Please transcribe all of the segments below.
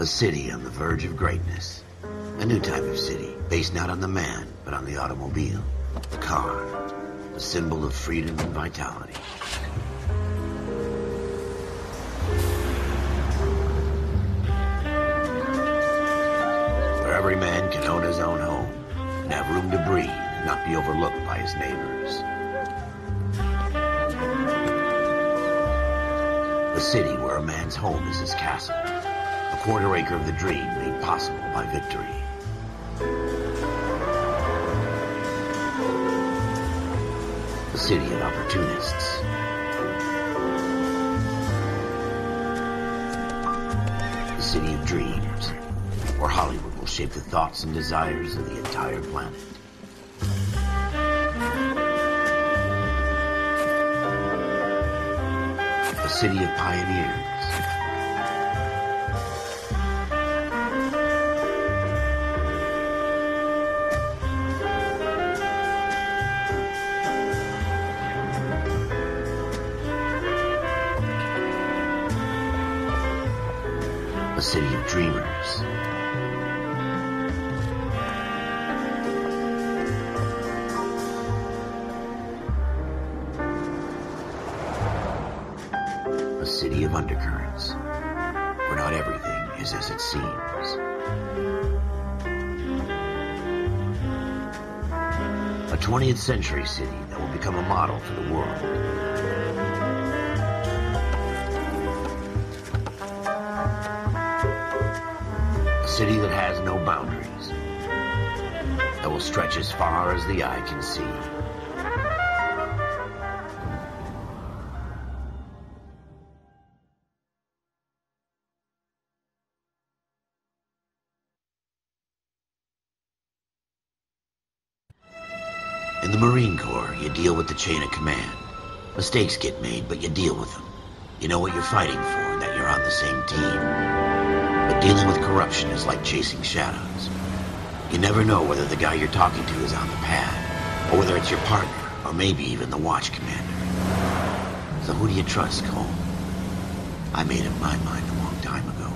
A city on the verge of greatness. A new type of city, based not on the man, but on the automobile. The car. The symbol of freedom and vitality. Where every man can own his own home, and have room to breathe, and not be overlooked by his neighbors. A city where a man's home is his castle. A quarter acre of the dream made possible by victory. A city of opportunists. A city of dreams, where Hollywood will shape the thoughts and desires of the entire planet. A city of pioneers. A city of dreamers. A city of undercurrents, where not everything is as it seems. A 20th century city that will become a model for the world. A city that has no boundaries, that will stretch as far as the eye can see. In the Marine Corps, you deal with the chain of command. Mistakes get made, but you deal with them. You know what you're fighting for, that you're on the same team. But dealing with corruption is like chasing shadows. You never know whether the guy you're talking to is on the pad, or whether it's your partner, or maybe even the watch commander. So who do you trust, Cole? I made up my mind a long time ago.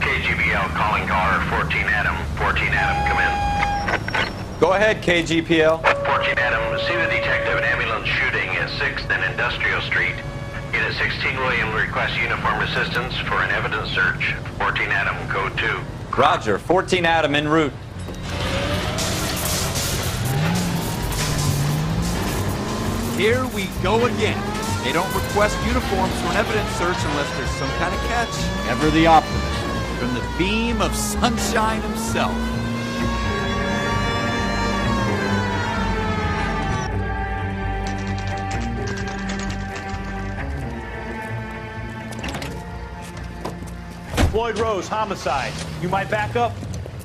KGBL calling car 14 Adam. 14 Adam, come in. Go ahead, KGPL. 14 Adam, see the detective, an ambulance shooting at 6th and Industrial Street. Unit 16 William requests uniform assistance for an evidence search. 14 Adam, code 2. Roger, 14 Adam en route. Here we go again. They don't request uniforms for an evidence search unless there's some kind of catch. Ever the optimist. From the beam of sunshine himself. Floyd Rose, homicide. You might back up?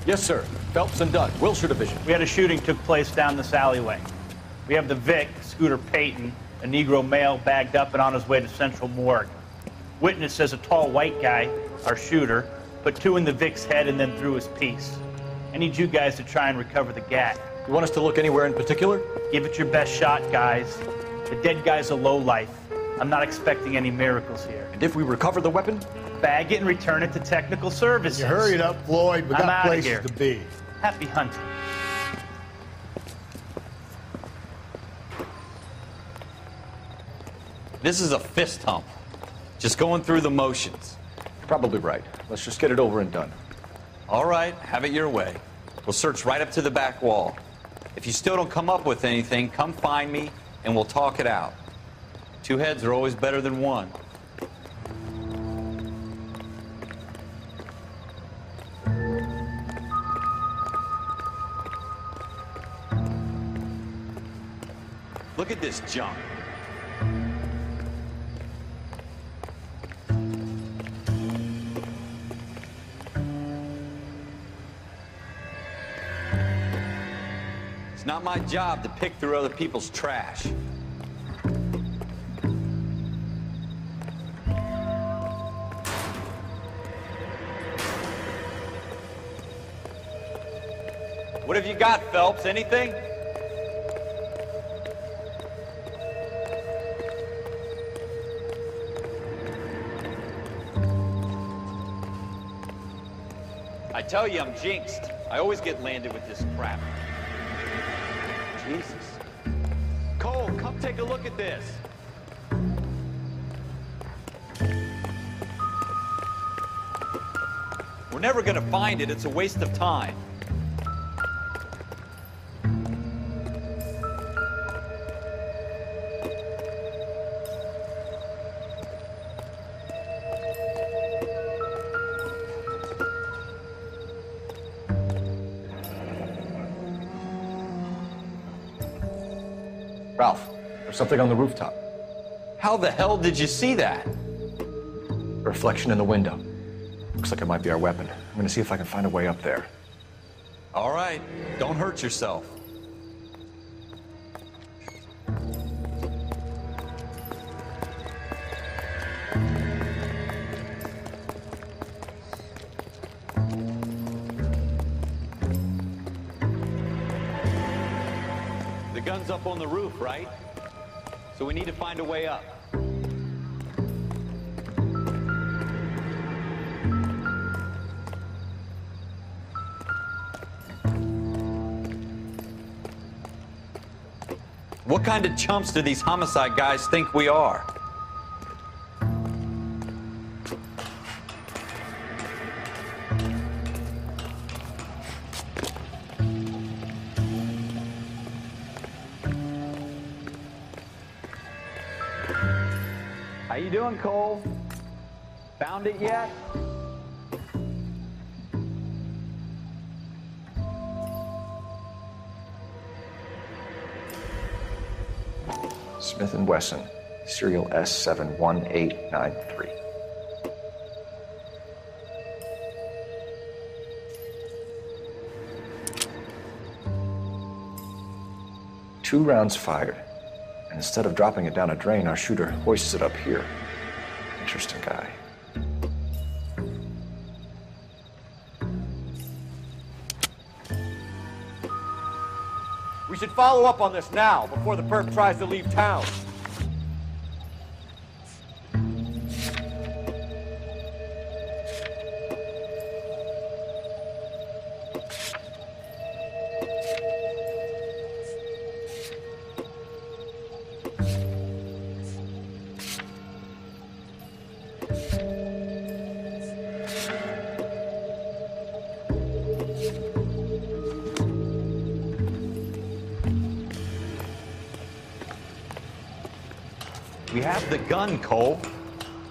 Yes, sir. Phelps and Dunn, Wilshire Division. We had a shooting took place down this alleyway. We have the Vic, Scooter Payton, a Negro male bagged up and on his way to Central Morgue. Witness says a tall white guy, our shooter, put 2 in the Vic's head and then threw his piece. I need you guys to try and recover the gat. You want us to look anywhere in particular? Give it your best shot, guys. The dead guy's a lowlife. I'm not expecting any miracles here. And if we recover the weapon? Bag it and return it to technical services. You hurry it up, Floyd. We I'm got outta places here. to be. Happy hunting. This is a fist hump. Just going through the motions. Probably right. Let's just get it over and done. All right, have it your way. We'll search right up to the back wall. If you still don't come up with anything, come find me and we'll talk it out. 2 heads are always better than 1. Look at this junk. It's not my job to pick through other people's trash. What have you got, Phelps? Anything? tell you I'm jinxed. I always get landed with this crap. Jesus. Cole, come take a look at this. We're never gonna find it. It's a waste of time. Ralph, there's something on the rooftop. How the hell did you see that? A reflection in the window. Looks like it might be our weapon. I'm gonna see if I can find a way up there. All right, don't hurt yourself. The gun's up on the roof, right? So we need to find a way up. What kind of chumps do these homicide guys think we are? How you doing, Cole? Found it yet? Smith & Wesson, serial S71893. Two rounds fired, and instead of dropping it down a drain, our shooter hoists it up here. Interesting guy. We should follow up on this now, before the perp tries to leave town. We have the gun, Cole.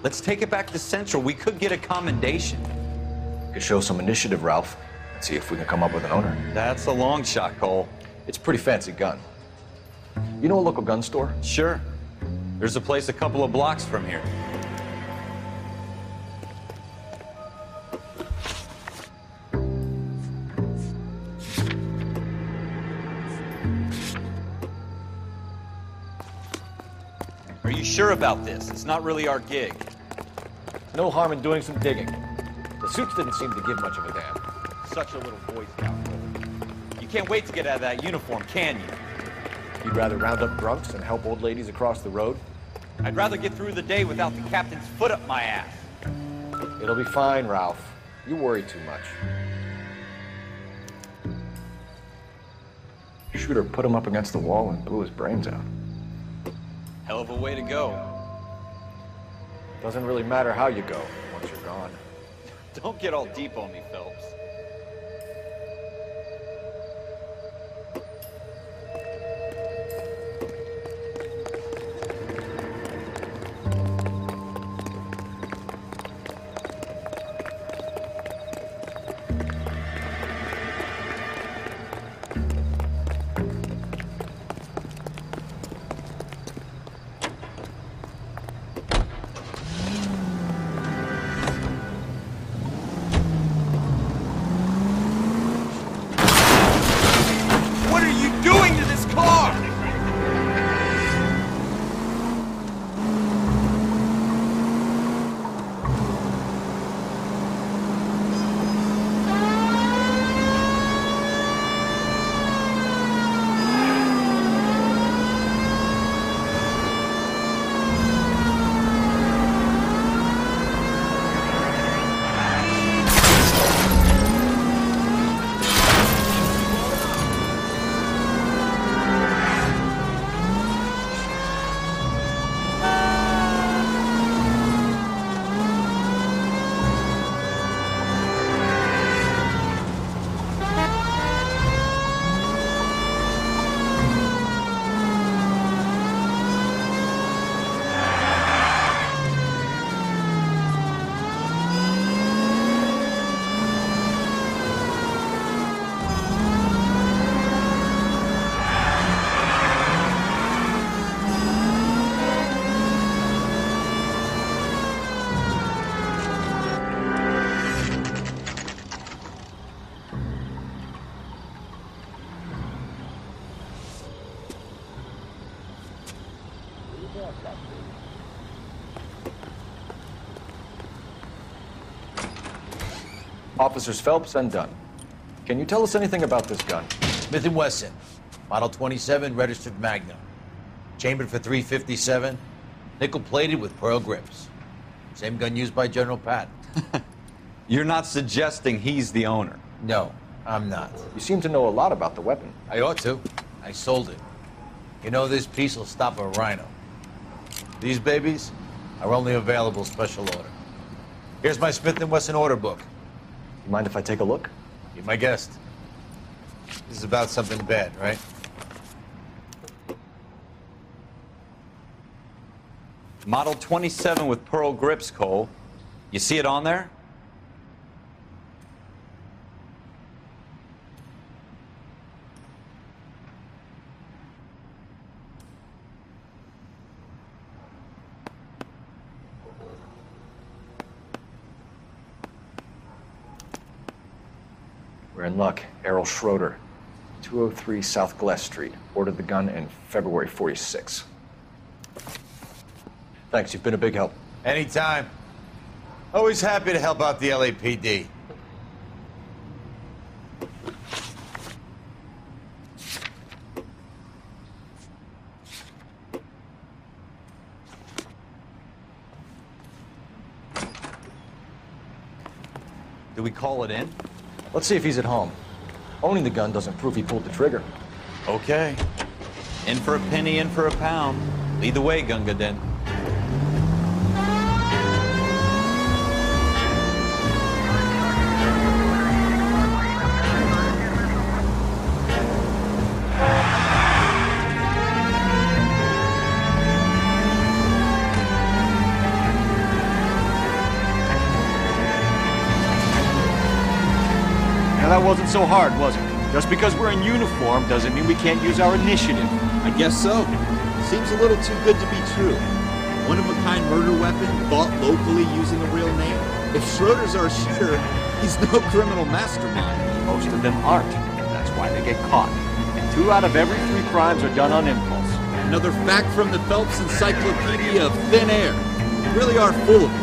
Let's take it back to Central. We could get a commendation. Could show some initiative, Ralph, and see if we can come up with an owner. That's a long shot, Cole. It's a pretty fancy gun. You know a local gun store? Sure. There's a place a couple of blocks from here. Are you sure about this? It's not really our gig. No harm in doing some digging. The suits didn't seem to give much of a damn. Such a little Boy Scout, Cole. You can't wait to get out of that uniform, can you? You'd rather round up drunks than help old ladies across the road? I'd rather get through the day without the captain's foot up my ass. It'll be fine, Ralph. You worry too much. Shooter put him up against the wall and blew his brains out. Hell of a way to go. Doesn't really matter how you go once you're gone. Don't get all deep on me, Phelps. Officers Phelps and Dunn. Can you tell us anything about this gun? Smith & Wesson, Model 27, registered Magnum. Chambered for .357, nickel-plated with pearl grips. Same gun used by General Patton. You're not suggesting he's the owner? No, I'm not. You seem to know a lot about the weapon. I ought to. I sold it. You know, this piece will stop a rhino. These babies are only available special order. Here's my Smith & Wesson order book. You mind if I take a look? Be my guest. This is about something bad, right? Model 27 with pearl grips, Cole. You see it on there? We're in luck. Errol Schroeder, 203 South Gless Street. Ordered the gun in February '46. Thanks, you've been a big help. Anytime. Always happy to help out the LAPD. Do we call it in? Let's see if he's at home. Owning the gun doesn't prove he pulled the trigger. Okay. In for a penny, in for a pound. Lead the way, Gunga Din. That wasn't so hard, was it? Just because we're in uniform doesn't mean we can't use our initiative. I guess so. Seems a little too good to be true. One-of-a-kind murder weapon bought locally using a real name. If Schroeder's our shooter, he's no criminal mastermind. Most of them aren't. That's why they get caught. And 2 out of every 3 crimes are done on impulse. Another fact from the Phelps Encyclopedia of Thin Air. We really are full of it.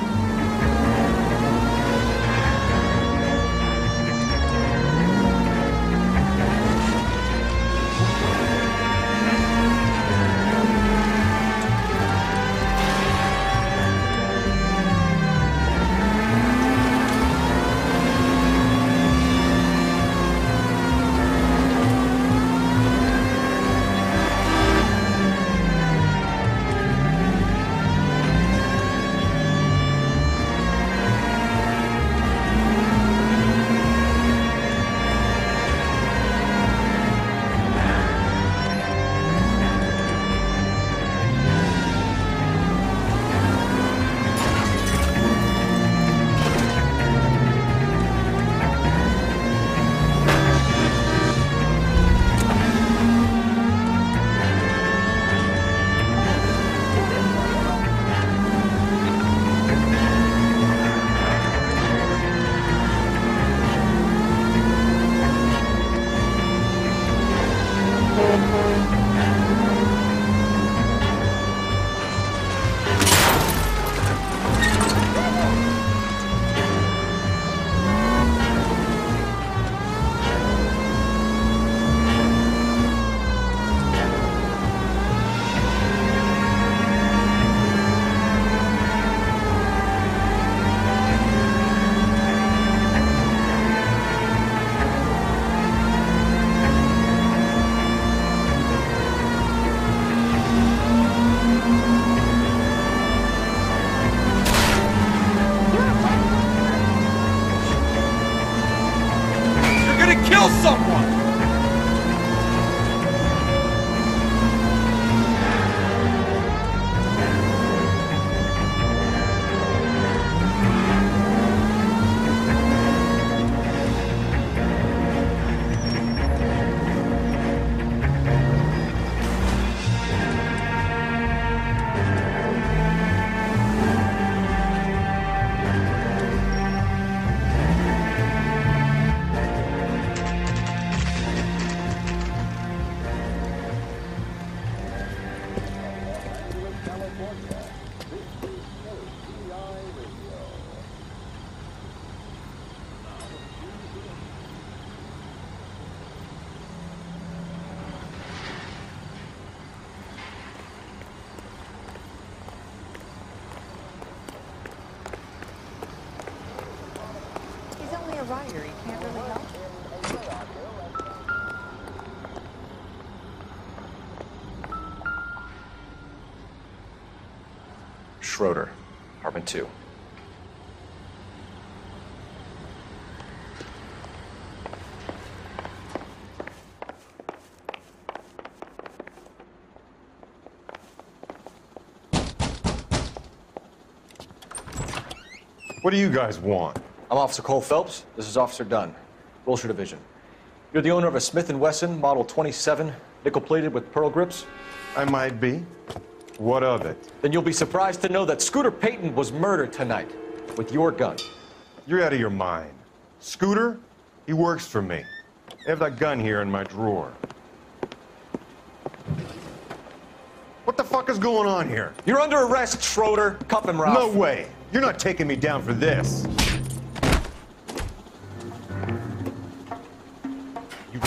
writer. He can't really help it. Schroeder, apartment 2. What do you guys want? I'm Officer Cole Phelps. This is Officer Dunn, Wilshire Division. You're the owner of a Smith & Wesson Model 27, nickel-plated with pearl grips? I might be. What of it? Then you'll be surprised to know that Scooter Payton was murdered tonight with your gun. You're out of your mind. Scooter? He works for me. I have that gun here in my drawer. What the fuck is going on here? You're under arrest, Schroeder. Cuff him, Ralph. No way. You're not taking me down for this. You...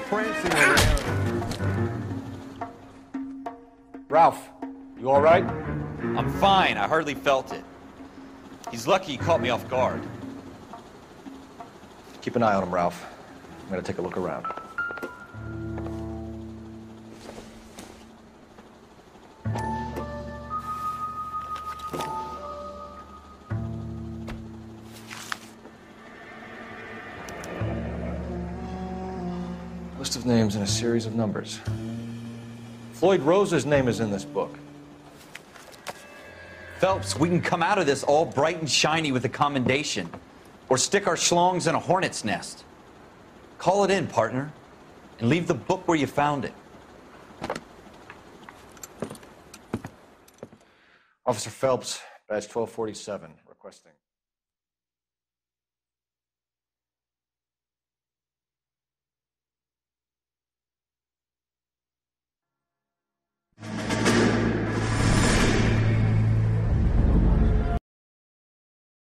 Prancing around. Ralph, you all right? I'm fine. I hardly felt it. He's lucky he caught me off guard. Keep an eye on him, Ralph. I'm gonna take a look around. List of names and a series of numbers. Floyd Rose's name is in this book. Phelps, we can come out of this all bright and shiny with a commendation. Or stick our schlongs in a hornet's nest. Call it in, partner. And leave the book where you found it. Officer Phelps, badge 1247.